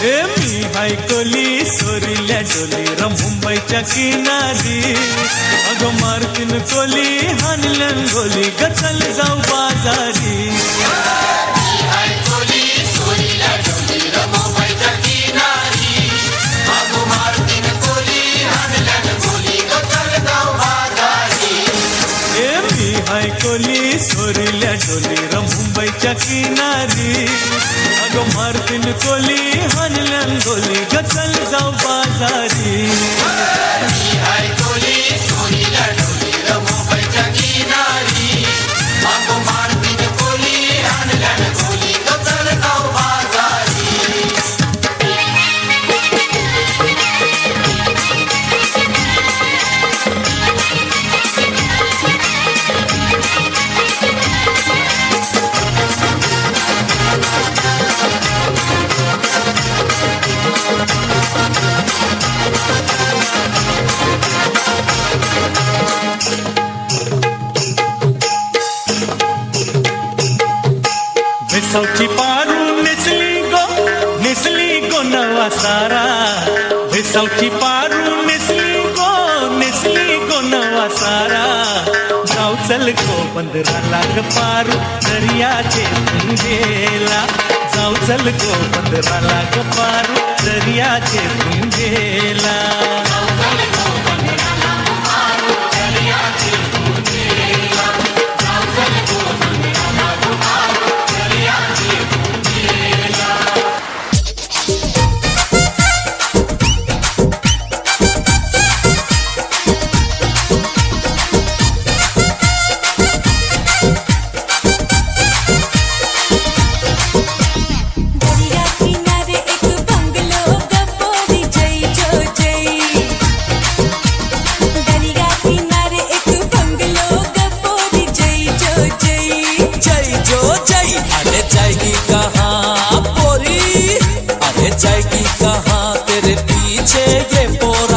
मी हाय कोली सोरील्या डोली मुंबईच्या किनारी अगं मारतीन कोली हानलन गोली ग चल जाऊ बाजारी हाय कोली सोरील्या डोली मुंबईच्या किनारी अगं मारतीन कोली हानलन गोली ग चल जाऊ बाजारी हाय कोली सोरील्या डोली मुंबईच्या किनारी अगं मारतीन कोली हानलन गोली ग चल जाऊ बाजारी भेसावची पारू नेसली गो नवा सारा भेसावची पारू नेसली गो नवा सारा जाऊ चल गो बंदराला ग पारू दर्याचे पुंजेला जाऊ चल गो बंदराला ग पारू दर्याचे पुंजेला जाएगी कहाँ तेरे पीछे ये पोरा